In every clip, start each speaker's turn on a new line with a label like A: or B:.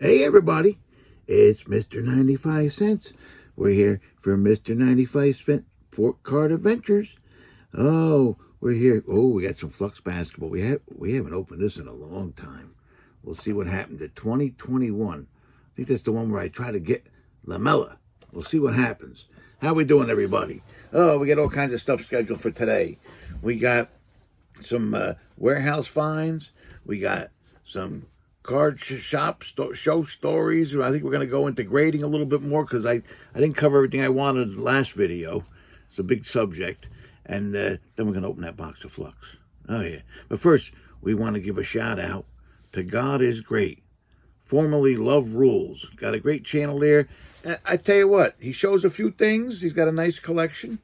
A: Hey everybody, it's Mr. 95 Cents. We're here for Mr. 95 Cent Sportscard Adventures. Oh, we're here. Oh, we got some Flux basketball. We haven't opened this in a long time. We'll see what happened to 2021. I think that's the one where I try to get Lamella. We'll see what happens. How we doing, everybody? Oh, we got all kinds of stuff scheduled for today. We got some warehouse finds. We got some card shop show stories. I think we're going to go into grading a little bit more because I didn't cover everything I wanted in the last video. It's a big subject. And then we're going to open that box of Flux. Oh, yeah. But first, we want to give a shout out to God is Great, formerly Love Rules. Got a great channel there. I tell you what, he shows a few things. He's got a nice collection.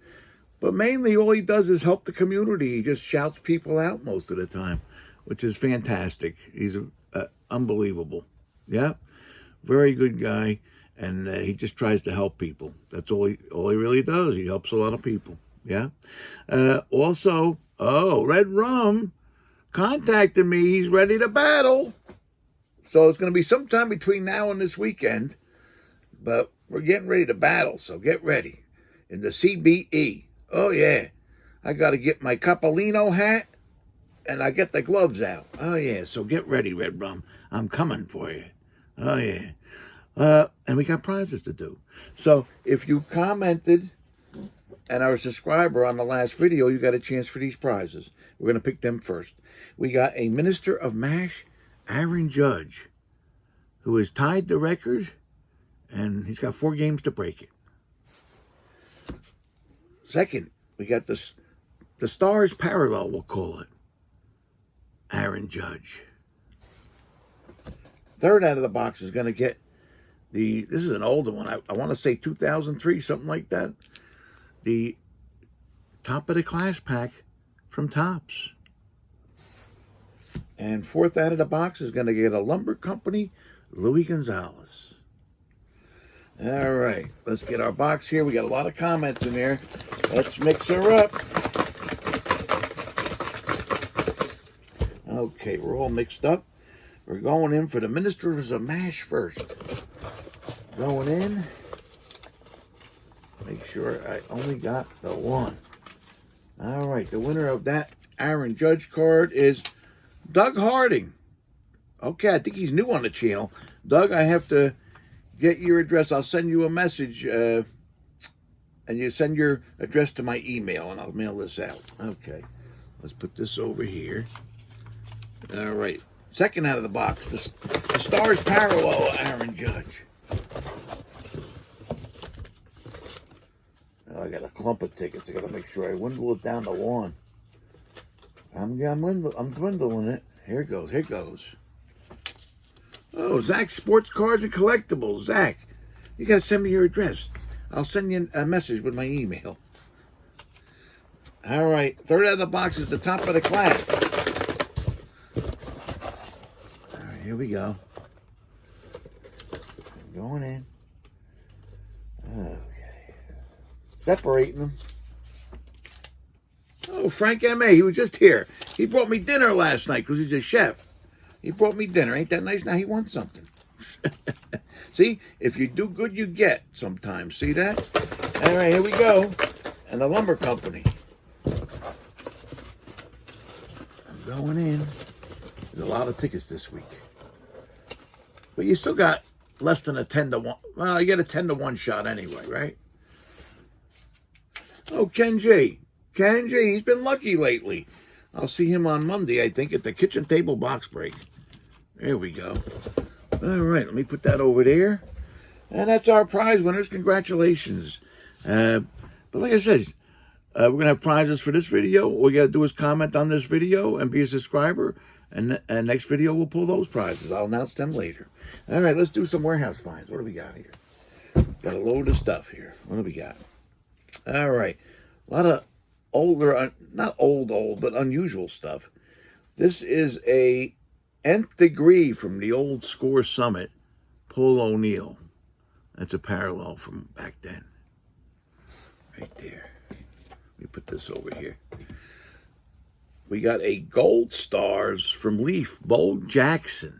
A: But mainly all he does is help the community. He just shouts people out most of the time, which is fantastic. He's unbelievable. Yeah, very good guy, and he just tries to help people. That's all he really does. He helps a lot of people. Yeah. Also, Red Rum contacted me. He's ready to battle. So it's going to be sometime between now and this weekend, but we're getting ready to battle. So get ready in the CBE. Oh yeah, I got to get my Capolino hat. And I get the gloves out. Oh, yeah. So get ready, Red Rum. I'm coming for you. Oh, yeah. And we got prizes to do. So if you commented and are a subscriber on the last video, you got a chance for these prizes. We're going to pick them first. We got a Minister of MASH, Aaron Judge, who has tied the record, and he's got 4 games to break it. Second, we got the Stars Parallel, we'll call it. Aaron Judge. Third out of the box is going to get this is an older one. I want to say 2003, something like that. The top of the class pack from Topps. And fourth out of the box is going to get a Lumber Company, Louis Gonzalez. All right, let's get our box here. We got a lot of comments in there. Let's mix her up. Okay, we're all mixed up. We're going in for the Ministers of MASH first. Going in. Make sure I only got the one. All right, the winner of that Aaron Judge card is Doug Harding. Okay, I think he's new on the channel. Doug, I have to get your address. I'll send you a message, and you send your address to my email, and I'll mail this out. Okay, let's put this over here. All right. Second out of the box, the Stars Parallel, Aaron Judge. Oh, I got a clump of tickets. I got to make sure I dwindle it down to one. I'm dwindling it. Here it goes. Here it goes. Oh, Zach Sports Cards and Collectibles. Zach, you got to send me your address. I'll send you a message with my email. All right. Third out of the box is the top of the class. Here we go. Going in. Okay. Separating them. Oh, Frank M.A. He was just here. He brought me dinner last night because he's a chef. He brought me dinner. Ain't that nice? Now he wants something. See? If you do good, you get sometimes. See that? All right, here we go. And the Lumber Company. I'm going in. There's a lot of tickets this week. But you still got less than a 10-1. Well, you get a 10-1 shot anyway, right? Oh, Ken J. Ken J, he's been lucky lately. I'll see him on Monday, I think, at the kitchen table box break. There we go. All right, let me put that over there. And that's our prize winners. Congratulations. But like I said, we're going to have prizes for this video. All you got to do is comment on this video and be a subscriber. And next video, we'll pull those prizes. I'll announce them later. All right, let's do some warehouse finds. What do we got here? Got a load of stuff here. What do we got? All right. A lot of older, not old, but unusual stuff. This is a nth degree from the old Score Summit, Paul O'Neill. That's a parallel from back then. Right there. Let me put this over here. We got a Gold Stars from Leaf, Bo Jackson.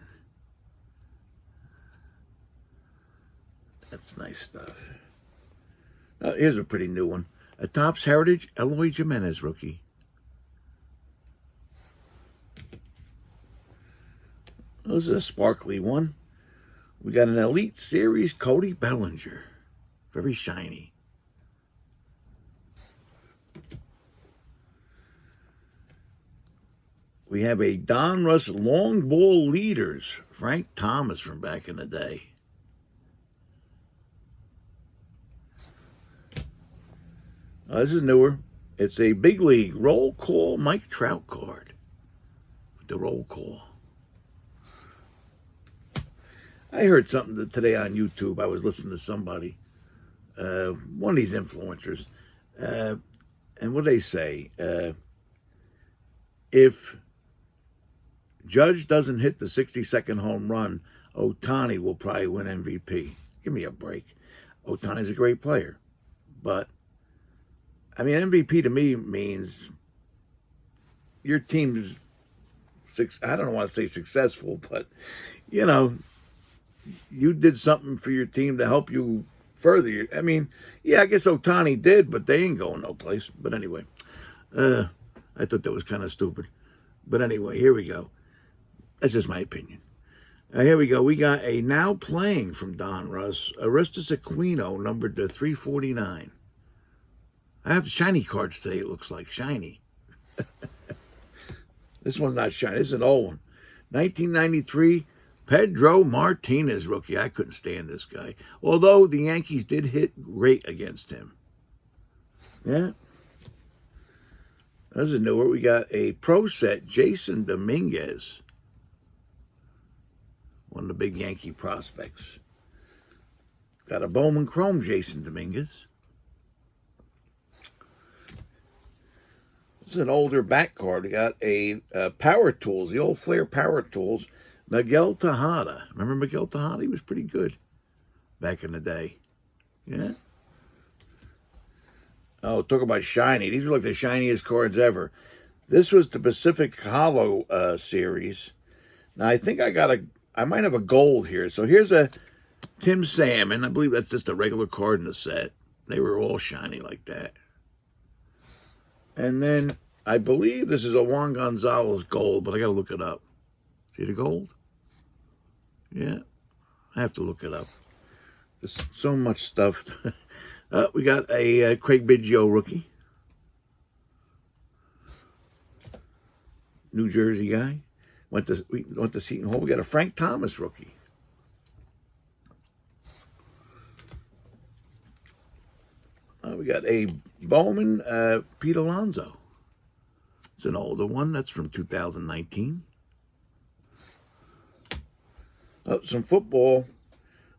A: That's nice stuff. Here's a pretty new one. A Topps Heritage Eloy Jimenez rookie. This is a sparkly one. We got an Elite Series Cody Bellinger. Very shiny. We have a Donruss Long Ball Leaders. Frank Thomas from back in the day. This is newer. It's a big league roll call Mike Trout card. The roll call. I heard something today on YouTube. I was listening to somebody, one of these influencers, and what they say, if Judge doesn't hit the 60-second home run, Ohtani will probably win MVP. Give me a break. Ohtani's a great player, but I mean, MVP to me means your team's, I don't want to say successful, but, you know, you did something for your team to help you further. I mean, yeah, I guess Ohtani did, but they ain't going no place. But anyway, I thought that was kind of stupid. But anyway, here we go. That's just my opinion. Here we go. We got a now playing from Donruss, Aristus Aquino, numbered to 349. I have shiny cards today, it looks like. Shiny. This one's not shiny. This is an old one. 1993, Pedro Martinez rookie. I couldn't stand this guy. Although the Yankees did hit great against him. Yeah. This is newer. We got a pro set, Jason Dominguez. One of the big Yankee prospects. Got a Bowman Chrome, Jason Dominguez. This is an older back card. We got a Power Tools, the old Flair Power Tools, Miguel Tejada. Remember Miguel Tejada? He was pretty good back in the day. Yeah. Oh, talk about shiny. These are like the shiniest cards ever. This was the Pacific Hollow series. Now, I think I might have a gold here. So here's a Tim Salmon. I believe that's just a regular card in the set. They were all shiny like that. And then I believe this is a Juan Gonzalez gold, but I got to look it up. See the gold? Yeah, I have to look it up. There's so much stuff. We got a Craig Biggio rookie. New Jersey guy. We went to Seton Hall. We got a Frank Thomas rookie. We got a Bowman Pete Alonso. It's an older one. That's from 2019. Oh, some football.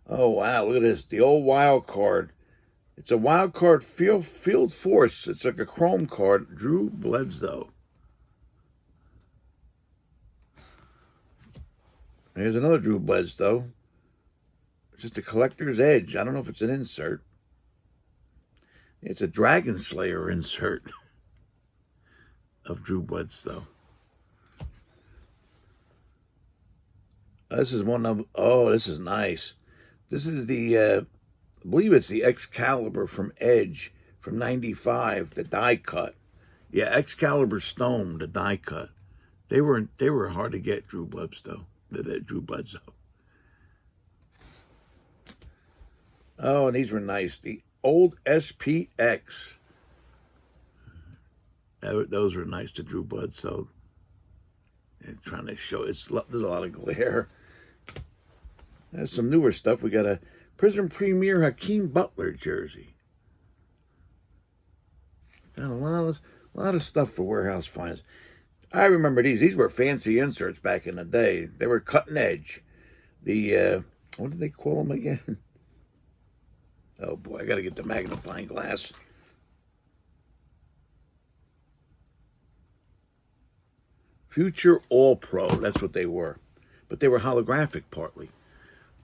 A: Oh, wow. Look at this. The old wild card. It's a wild card field force. It's like a chrome card. Drew Bledsoe. There's another Drew Bledsoe. It's just a collector's edge. I don't know if it's an insert. It's a Dragon Slayer insert of Drew Bledsoe. This is one of, oh, this is nice. This is the, I believe it's the Excalibur from Edge from 95, the die cut. Yeah, Excalibur Stone, the die cut. They were hard to get, Drew Bledsoe. Drew Bledsoe. Oh, and these were nice. The old SPX. Those were nice to Drew Bledsoe. And trying to show, there's a lot of glare. There's some newer stuff. We got a Prism Premier Hakeem Butler jersey. Got a lot of stuff for warehouse finds. I remember these. These were fancy inserts back in the day. They were cutting edge. The, what did they call them again? Oh, boy, I got to get the magnifying glass. Future All-Pro, that's what they were. But they were holographic partly.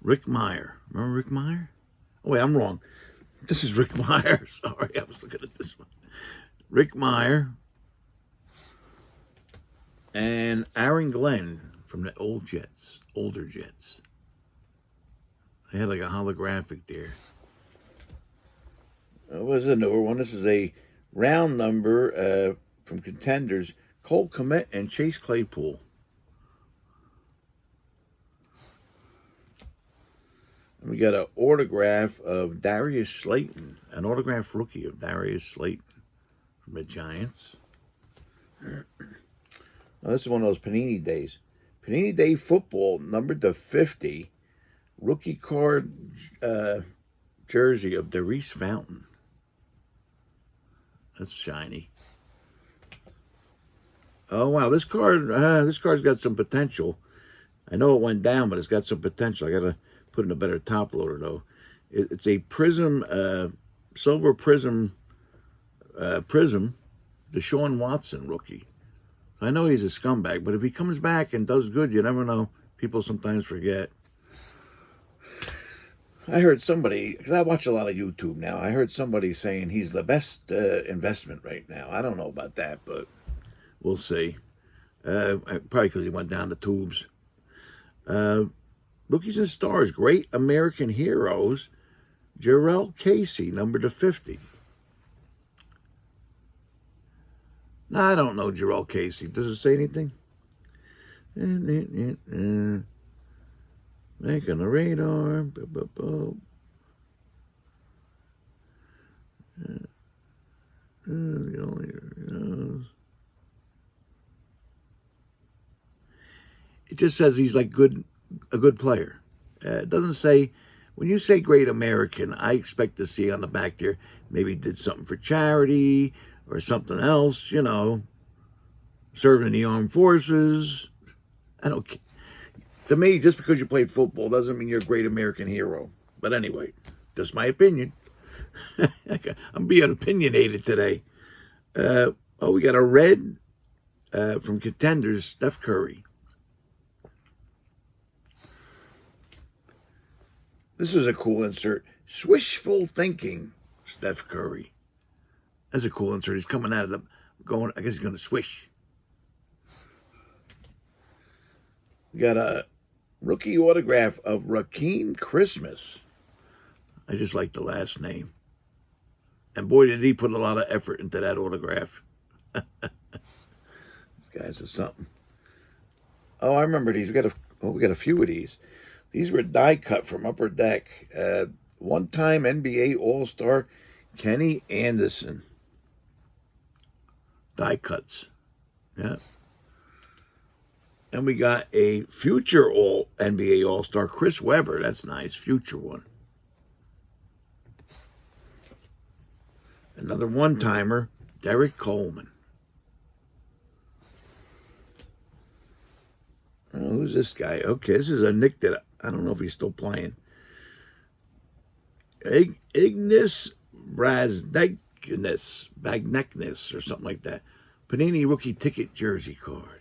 A: Rick Meyer. Remember Rick Meyer? Oh, wait, I'm wrong. This is Rick Meyer. Sorry, I was looking at this one. Rick Meyer. And Aaron Glenn from the older Jets. They had like a holographic there. It was a newer one. This is a round number from Contenders. Cole Kmet and Chase Claypool. And we got an autograph of Darius Slayton. An autograph rookie of Darius Slayton from the Giants. Now, this is one of those Panini days. Panini Day Football, numbered to 50. Rookie card jersey of Darius Fountain. That's shiny. Oh, wow. This card's got some potential. I know it went down, but it's got some potential. I got to put in a better top loader, though. It's a prism, silver prism, Deshaun Watson rookie. I know he's a scumbag, but if he comes back and does good, you never know. People sometimes forget. I heard somebody, because I watch a lot of YouTube now, I heard somebody saying he's the best investment right now. I don't know about that, but we'll see. Probably because he went down the tubes. Rookies and Stars, Great American Heroes, Jarrell Casey, numbered to 50. Now, I don't know Jarrell Casey. Does it say anything? Making the radar. It just says he's like a good player. It doesn't say, when you say Great American, I expect to see on the back there, maybe did something for charity or something else, you know, serving in the armed forces. I don't care. To me, just because you played football doesn't mean you're a great American hero. But anyway, just my opinion. I'm being opinionated today. We got a red from Contenders, Steph Curry. This is a cool insert. Swishful thinking, Steph Curry. That's a cool insert. He's coming out of the I guess he's going to swish. We got a rookie autograph of Rakeem Christmas. I just like the last name. And boy, did he put a lot of effort into that autograph. This guy's a something. Oh, I remember these. We got a few of these. These were die cut from Upper Deck. One-time NBA All-Star Kenny Anderson. Die cuts. Yeah. And we got a future NBA All-Star, Chris Webber. That's nice. Future one. Another one-timer, Derek Coleman. Oh, who's this guy? Okay, this is a Nick that I don't know if he's still playing. Ignis Bagneknis or something like that. Panini rookie ticket jersey card.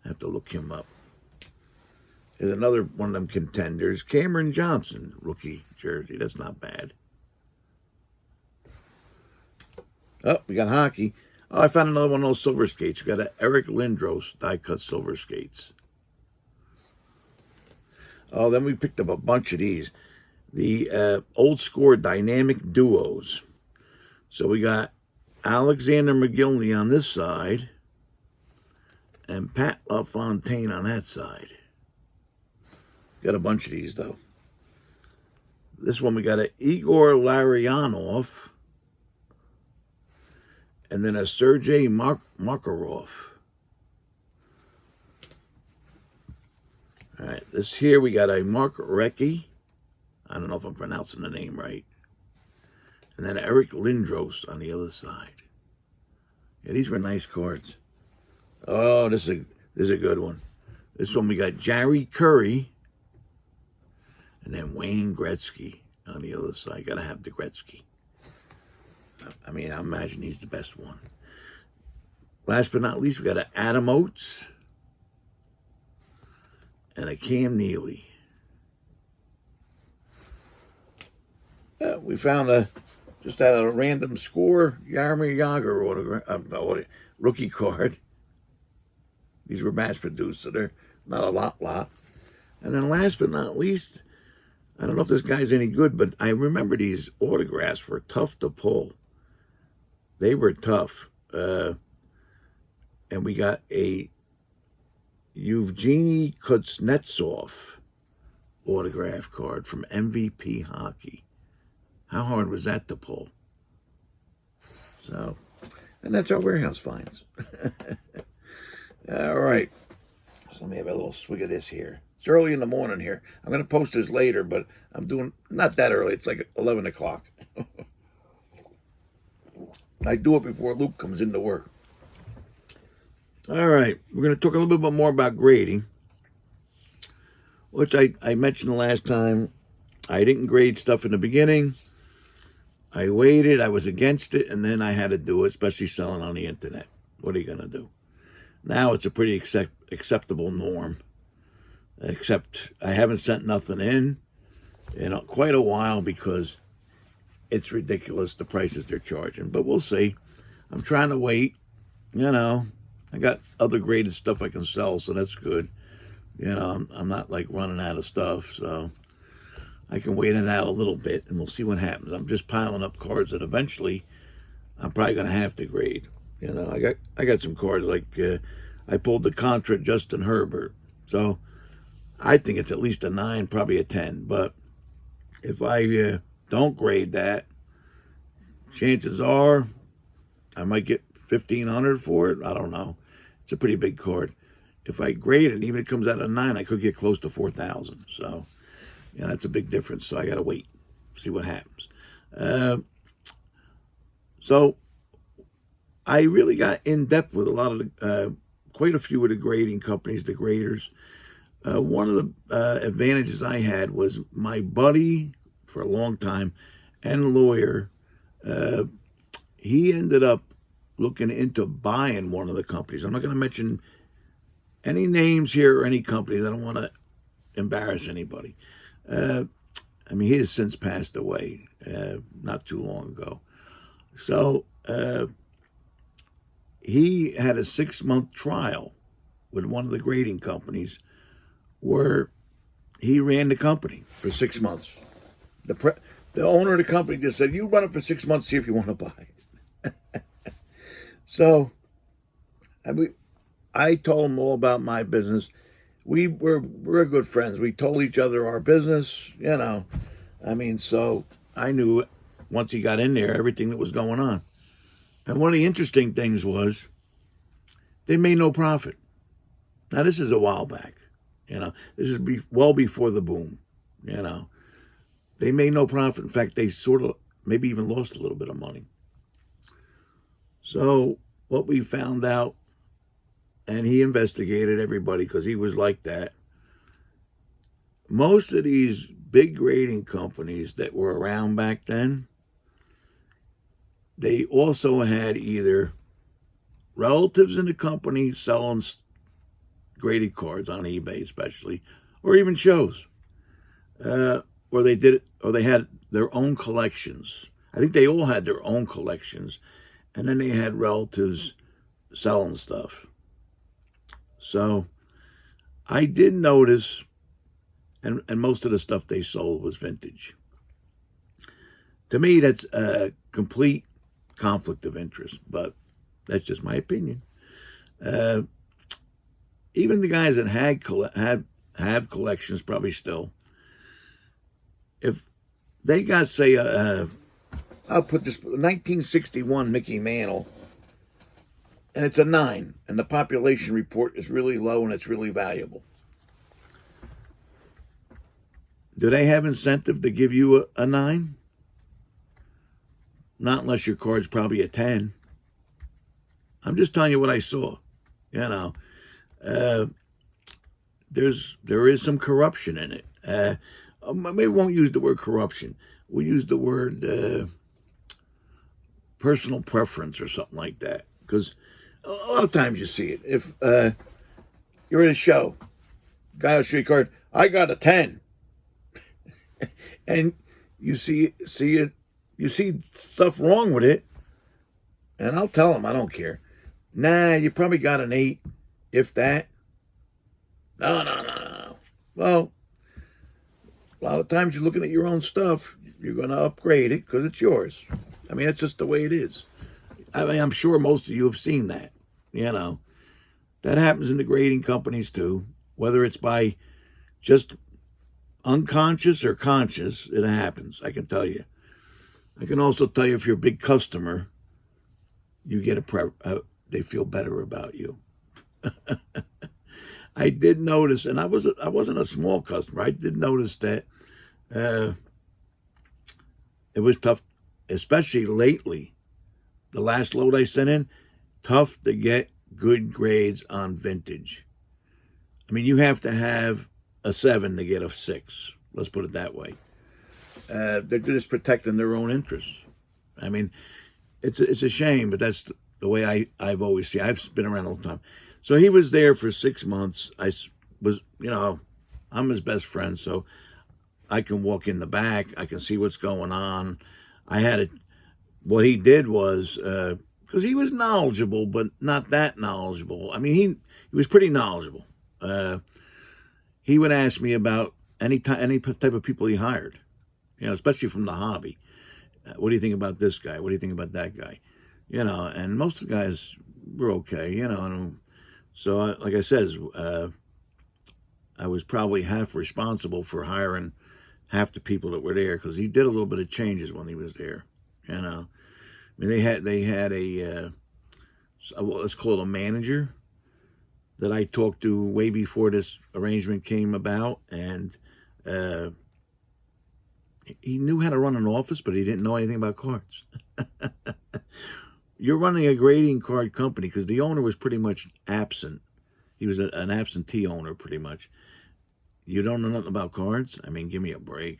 A: I have to look him up. There's another one of them Contenders. Cameron Johnson rookie jersey. That's not bad. Oh, we got hockey. Oh, I found another one of those silver skates. We got an Eric Lindros die-cut silver skates. Oh, then we picked up a bunch of these. The Old Score Dynamic Duos. So we got Alexander McGillney on this side and Pat LaFontaine on that side. Got a bunch of these, though. This one we got an Igor Larionov and then a Sergei Makarov. All right, this here we got a Mark Recchi. I don't know if I'm pronouncing the name right. And then Eric Lindros on the other side. Yeah, these were nice cards. Oh, this is a good one. This one we got Jerry Curry. And then Wayne Gretzky on the other side. Gotta have the Gretzky. I mean, I imagine he's the best one. Last but not least, we got an Adam Oates and a Cam Neely. We found just out of a random score, Jaromir Jagr autograph, rookie card. These were mass produced, so they're not a lot. And then last but not least, I don't know if this guy's any good, but I remember these autographs were tough to pull. They were tough. And we got a Evgeny Kuznetsov autograph card from MVP Hockey. How hard was that to pull? So, and that's our warehouse finds. All right. So let me have a little swig of this here. It's early in the morning here. I'm going to post this later, but I'm doing not that early. It's like 11 o'clock. I do it before Luke comes into work. All right. We're going to talk a little bit more about grading, which I mentioned the last time. I didn't grade stuff in the beginning. I waited. I was against it, and then I had to do it, especially selling on the internet. What are you going to do? Now it's a pretty acceptable norm, except I haven't sent nothing in quite a while because it's ridiculous, the prices they're charging. But we'll see. I'm trying to wait. I got other graded stuff I can sell, so that's good. I'm not like running out of stuff, so I can wait it out a little bit, and we'll see what happens. I'm just piling up cards that eventually I'm probably going to have to grade. I got some cards like I pulled the Contra Justin Herbert, so I think it's at least a 9, probably a 10. But if I don't grade that, chances are I might get $1,500 for it. I don't know. It's a pretty big card. If I grade it, even if it comes out a 9, I could get close to $4,000. So that's a big difference. So I got to wait, see what happens. So I really got in depth with a lot of quite a few of the grading companies, the graders. One of the advantages I had was my buddy for a long time and lawyer. He ended up looking into buying one of the companies. I'm not going to mention any names here or any companies. I don't want to embarrass anybody. He has since passed away not too long ago. So he had a 6-month trial with one of the grading companies where he ran the company for 6 months. The owner of the company just said, you run it for 6 months, see if you want to buy it. So I told him all about my business. We're good friends. We told each other our business, so I knew once he got in there, everything that was going on. And one of the interesting things was they made no profit. Now, this is a while back. This is well before the boom. They made no profit. In fact, they sort of maybe even lost a little bit of money. So what we found out, and he investigated everybody because he was like that, most of these big grading companies that were around back then, they also had either relatives in the company selling graded cards on eBay especially, or even shows. Or they had their own collections. I think they all had their own collections. And then they had relatives selling stuff. So I did notice, and most of the stuff they sold was vintage. To me, that's a complete conflict of interest, but that's just my opinion. Even the guys that have collections, probably still, if they got, say, I'll put this 1961 Mickey Mantle, and it's a 9, and the population report is really low and it's really valuable. Do they have incentive to give you a 9? Not unless your card's probably a 10. I'm just telling you what I saw. There is some corruption in it. Maybe we won't use the word corruption. We'll use the word personal preference or something like that. Because a lot of times you see it. If you're at a show, guy will show you a card, I got a 10. And you see it, you see stuff wrong with it, and I'll tell him, I don't care. Nah, you probably got an 8, if that. No. Well, a lot of times you're looking at your own stuff, you're going to upgrade it because it's yours. I mean, that's just the way it is. I mean, I'm sure most of you have seen that. You know, that happens in the grading companies too, whether it's by just unconscious or conscious, it happens. I can tell you. I can also tell you if you're a big customer, you get they feel better about you. I did notice, and I wasn't a small customer. I did notice that it was tough, especially lately. The last load I sent in, tough to get good grades on vintage. I mean, you have to have a 7 to get a 6. Let's put it that way. They're just protecting their own interests. I mean, it's a shame, but that's the way I've always seen. I've been around all the time. So he was there for 6 months. I was, I'm his best friend, so I can walk in the back. I can see what's going on. What he did was, because he was knowledgeable, but not that knowledgeable. I mean, he was pretty knowledgeable. He would ask me about any type of people he hired, especially from the hobby. What do you think about this guy? What do you think about that guy? And most of the guys were okay, and so, like I said, I was probably half responsible for hiring half the people that were there because he did a little bit of changes when he was there. I mean, they had a let's call it a manager that I talked to way before this arrangement came about, and he knew how to run an office, but he didn't know anything about cards. You're running a grading card company because the owner was pretty much absent. He was an absentee owner, pretty much. You don't know nothing about cards? I mean, give me a break.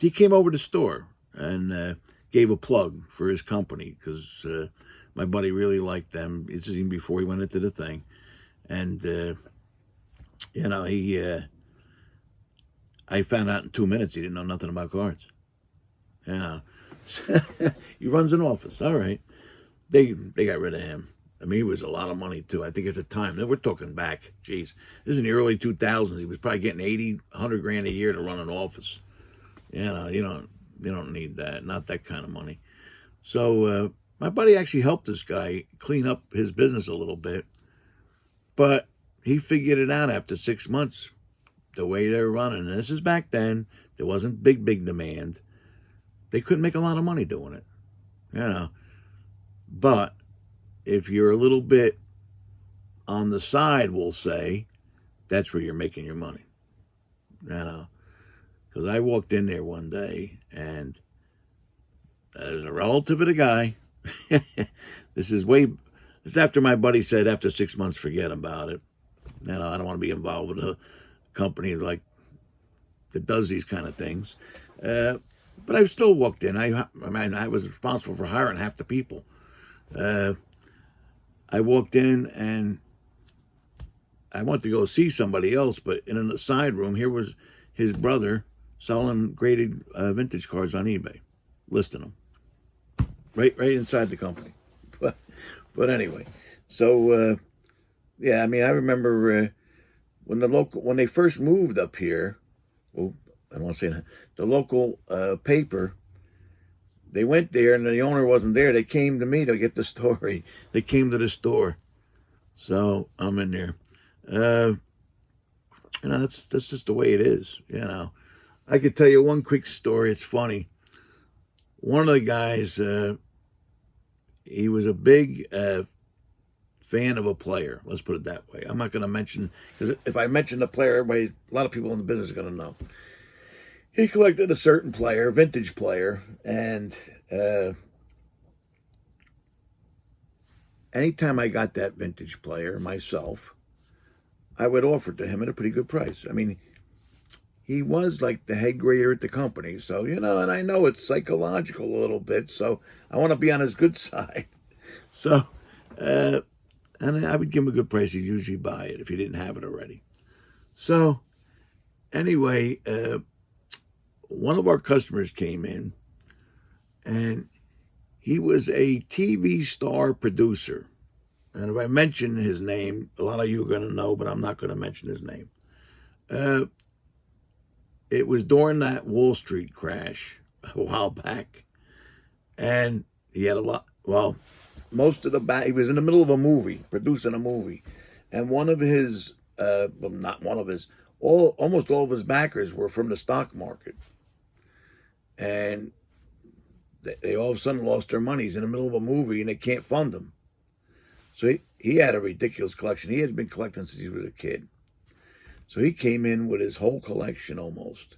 A: He came over to the store and gave a plug for his company because my buddy really liked them. It's even before he went into the thing, and I found out in 2 minutes he didn't know nothing about cards. He runs an office. All right. They got rid of him. I mean, he was a lot of money, too. I think at the time, we're talking back, geez, this is in the early 2000s. He was probably getting 80, 100 grand a year to run an office. You don't need that, not that kind of money. So my buddy actually helped this guy clean up his business a little bit, but he figured it out after 6 months, the way they were running. And this is back then. There wasn't big demand. They couldn't make a lot of money doing it, But if you're a little bit on the side, we'll say, that's where you're making your money, Because I walked in there one day, and there's a relative of the guy. This is after my buddy said after 6 months, forget about it. I don't want to be involved with a company like that does these kind of things. But I still walked in. I was responsible for hiring half the people. I walked in and I went to go see somebody else, but in the side room, here was his brother selling graded vintage cards on eBay, listing them right inside the company. But anyway, so yeah, I mean, I remember when they first moved up here. Well, I don't want to say that. The local paper, they went there and the owner wasn't there. They came to me to get the story. They came to the store. So I'm in there. That's just the way it is, I could tell you one quick story. It's funny. One of the guys, he was a big fan of a player. Let's put it that way. I'm not going to mention, because if I mention the player, a lot of people in the business are going to know. He collected a certain player, vintage player, and anytime I got that vintage player myself, I would offer it to him at a pretty good price. I mean, he was like the head grader at the company, so, and I know it's psychological a little bit, so I want to be on his good side. So, and I would give him a good price. He'd usually buy it if he didn't have it already. So, anyway, one of our customers came in, and he was a TV star producer. And if I mention his name, a lot of you are going to know, but I'm not going to mention his name. it was during that Wall Street crash a while back. And he had a lot, well, most of he was in the middle of a movie, producing a movie. And one of his, well, not one of his, almost all of his backers were from the stock market. And they all of a sudden lost their money. He's in the middle of a movie and they can't fund him. So he had a ridiculous collection. He had been collecting since he was a kid. So he came in with his whole collection almost.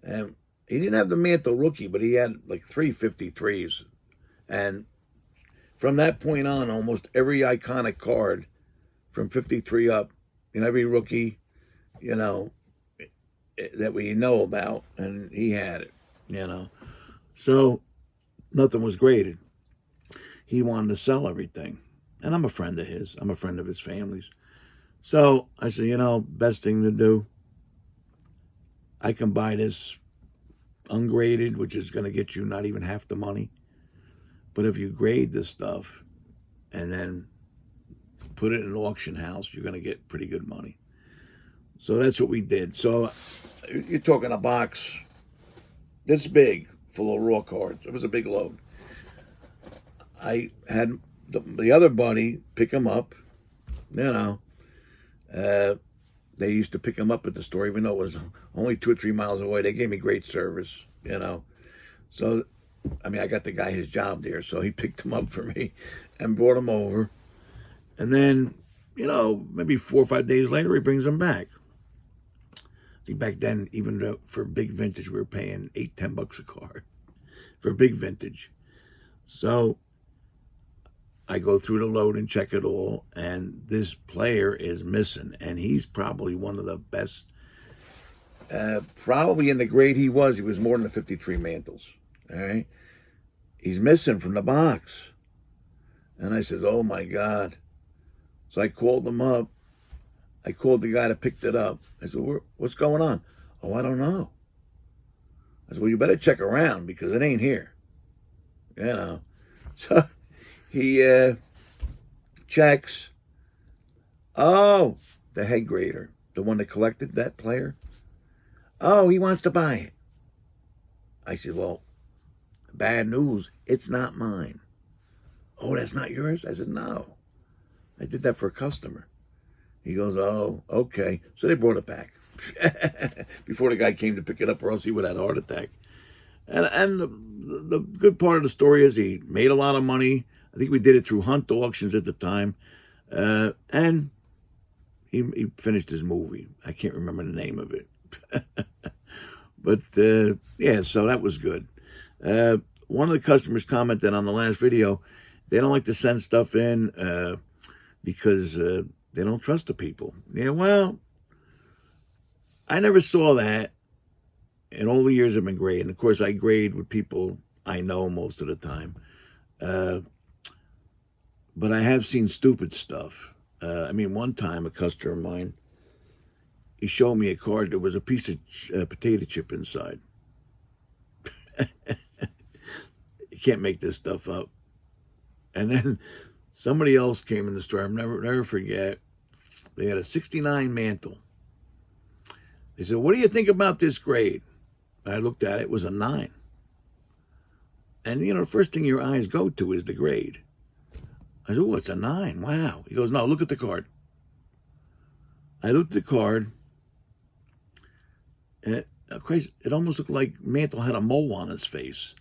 A: And he didn't have the Mantle rookie, but he had like 353s. And from that point on, almost every iconic card from 53 up, and every rookie, you know, that we know about, and he had it, you know. So nothing was graded. He wanted to sell everything. And I'm a friend of his. I'm a friend of his family's. So I said, you know, best thing to do, I can buy this ungraded, which is going to get you not even half the money. But if you grade this stuff and then put it in an auction house, you're going to get pretty good money. So that's what we did. So you're talking a box this big full of raw cards. It was a big load. I had the other buddy pick them up, you know. They used to pick them up at the store, even though it was only 2 or 3 miles away. They gave me great service, you know. So, I mean, I got the guy his job there, so he picked them up for me and brought them over. And then, you know, maybe 4 or 5 days later, he brings them back. See, back then, even for big vintage, we were paying $8-10 a card for big vintage. So I go through the load and check it all, and this player is missing, and he's probably one of the best. Probably in the grade he was more than the 53 Mantles. All right, he's missing from the box, and I said, "Oh my God!" So I called him up. I called the guy that picked it up. I said, "What's going on?" "Oh, I don't know." I said, "Well, you better check around because it ain't here." You know, so. He checks. Oh, the head grader, the one that collected that player. Oh, he wants to buy it. I said, well, bad news. It's not mine. Oh, that's not yours? I said, no. I did that for a customer. He goes, oh, okay. So they brought it back before the guy came to pick it up, or else he would have had a heart attack. And the good part of the story is he made a lot of money. I think we did it through Hunt Auctions at the time. And he finished his movie. I can't remember the name of it. But, yeah, so that was good. One of the customers commented on the last video, they don't like to send stuff in because they don't trust the people. Yeah, well, I never saw that. And all the years I've been grading. Of course, I grade with people I know most of the time. But I have seen stupid stuff. I mean, one time a customer of mine, he showed me a card that was a piece of potato chip inside. You can't make this stuff up. And then somebody else came in the store. I'll never forget. They had a 69 Mantle. They said, what do you think about this grade? I looked at it. It was a 9. And, you know, the first thing your eyes go to is the grade. I said, oh, it's a 9. Wow. He goes, no, look at the card. I looked at the card, and it almost looked like Mantle had a mole on his face.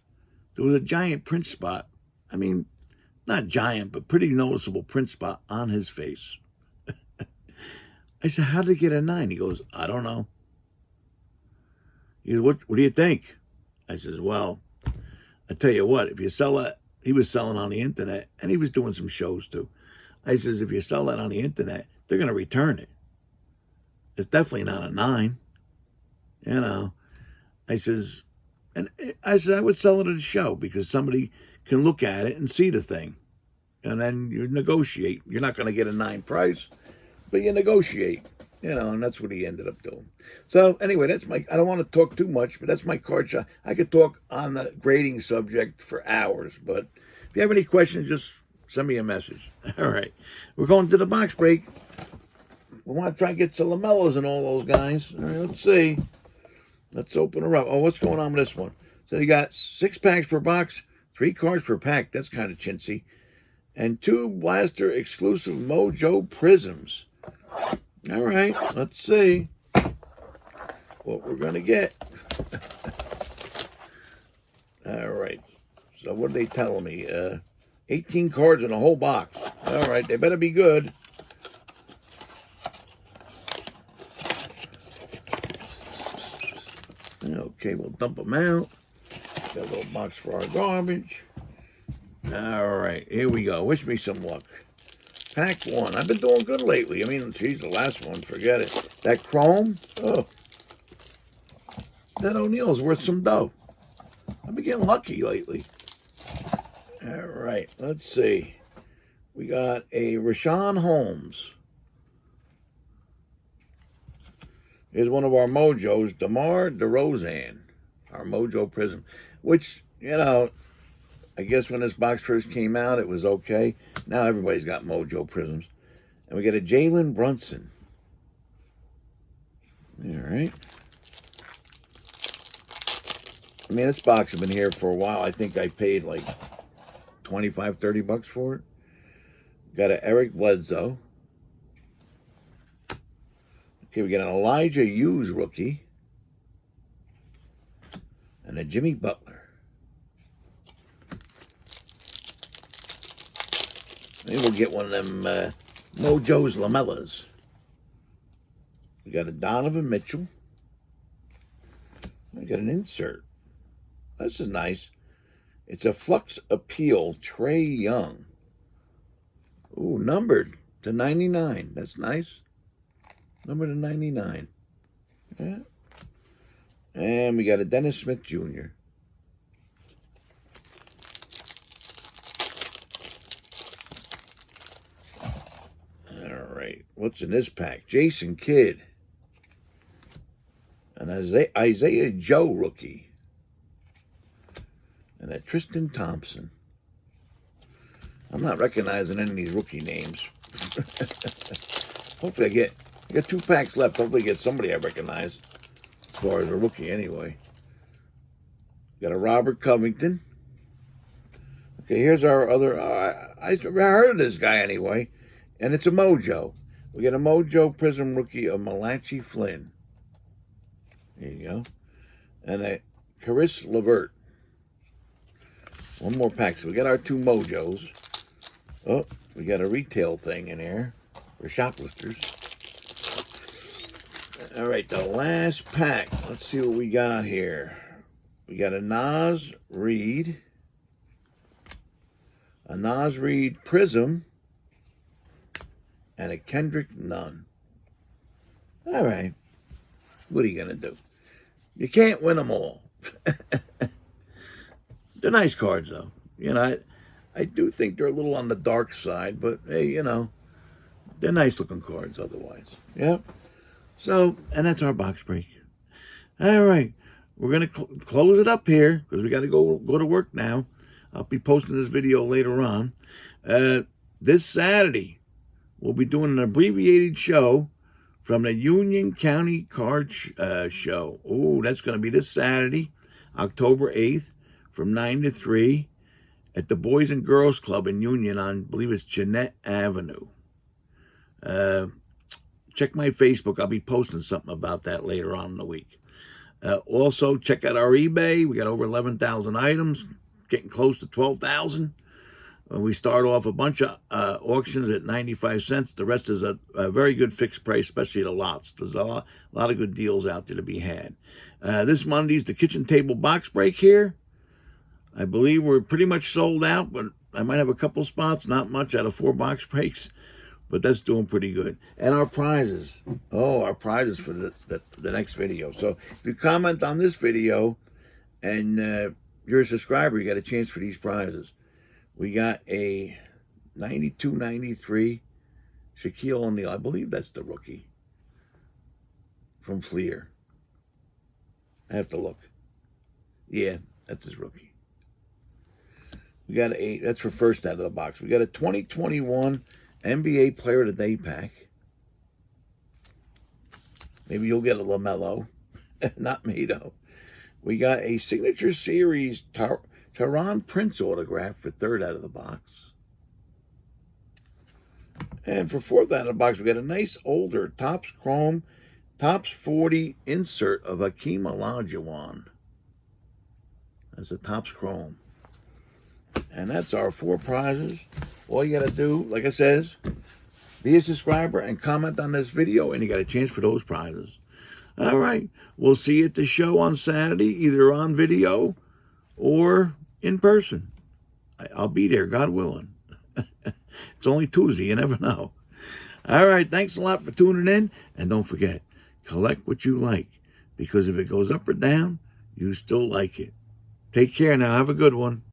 A: There was a giant print spot. I mean, not giant, but pretty noticeable print spot on his face. I said, how did he get a 9? He goes, I don't know. He goes, what do you think? I says, well, I tell you what, if you sell it, he was selling on the internet, and he was doing some shows too. I says, if you sell that on the internet, they're going to return it. It's definitely not a 9. You know. I says, I would sell it at a show because somebody can look at it and see the thing. And then you negotiate. You're not going to get a 9 price, but you negotiate. You know, and that's what he ended up doing. So anyway, I don't want to talk too much, but that's my card shop. I could talk on the grading subject for hours, but if you have any questions, just send me a message. All right. We're going to the box break. We want to try and get some lamellas and all those guys. All right, let's see. Let's open her up. Oh, what's going on with this one? So you got 6 packs per box, 3 cards per pack. That's kind of chintzy. And 2 Blaster exclusive Mojo Prisms. All right, let's see what we're going to get. All right. So what are they telling me? 18 cards in a whole box. All right, they better be good. Okay, we'll dump them out. Got a little box for our garbage. All right, here we go. Wish me some luck. Pack 1. I've been doing good lately. I mean, geez, the last one, forget it. That Chrome, oh. That O'Neill's worth some dough. I've been getting lucky lately. All right, let's see. We got a Rashawn Holmes. Here's one of our Mojos, DeMar DeRozan, our Mojo Prism, which, you know, I guess when this box first came out, it was okay. Now everybody's got Mojo Prisms. And we got a Jalen Brunson. All right. I mean, this box has been here for a while. I think I paid like 25, 30 bucks for it. Got an Eric Bledsoe. Okay, we got an Elijah Hughes rookie. And a Jimmy Butler. Maybe we'll get one of them Mojo's Lamellas. We got a Donovan Mitchell. We got an insert. This is nice. It's a Flux Appeal Trae Young. Ooh, numbered to 99. That's nice. Numbered to 99. Yeah. And we got a Dennis Smith Jr. What's in this pack? Jason Kidd. An Isaiah Joe rookie. And a Tristan Thompson. I'm not recognizing any of these rookie names. Hopefully I got 2 packs left. Hopefully I get somebody I recognize. As far as a rookie anyway. Got a Robert Covington. Okay, here's our other... I heard of this guy anyway. And it's a Mojo. We got a Mojo Prism rookie of Malachi Flynn. There you go. And a Caris LeVert. One more pack. So we got our 2 Mojos. Oh, we got a retail thing in here for shoplifters. All right, the last pack. Let's see what we got here. We got a Nas Reed. A Nas Reed Prism. And a Kendrick Nunn. All right. What are you going to do? You can't win them all. They're nice cards, though. You know, I do think they're a little on the dark side, but, hey, you know, they're nice-looking cards otherwise. Yep. So, and that's our box break. All right. We're going to close it up here because we got to go to work now. I'll be posting this video later on. This Saturday, we'll be doing an abbreviated show from the Union County Card Show. Oh, that's going to be this Saturday, October 8th, from 9 to 3 at the Boys and Girls Club in Union on, I believe it's Jeanette Avenue. Check my Facebook. I'll be posting something about that later on in the week. Also, check out our eBay. We got over 11,000 items, getting close to 12,000. We start off a bunch of auctions at 95 cents. The rest is a very good fixed price, especially the lots. There's a lot of good deals out there to be had. This Monday's the kitchen table box break here. I believe we're pretty much sold out, but I might have a couple spots, not much out of 4 box breaks, but that's doing pretty good. And our prizes. Oh, our prizes for the next video. So if you comment on this video and you're a subscriber, you got a chance for these prizes. We got a 92-93 Shaquille O'Neal. I believe that's the rookie from Fleer. I have to look. Yeah, that's his rookie. We got that's for first out of the box. We got a 2021 NBA Player of the Day pack. Maybe you'll get a LaMelo. Not me, though. We got a Signature Series Tehran Prince autograph for third out of the box. And for fourth out of the box, we got a nice older Topps Chrome, Topps 40 insert of Hakeem Olajuwon. That's a Topps Chrome. And that's our 4 prizes. All you got to do, like I says, be a subscriber and comment on this video, and you got a chance for those prizes. All right. We'll see you at the show on Saturday, either on video or in person. I'll be there, God willing. It's only Tuesday. You never know. All right. Thanks a lot for tuning in. And don't forget, collect what you like. Because if it goes up or down, you still like it. Take care now. Have a good one.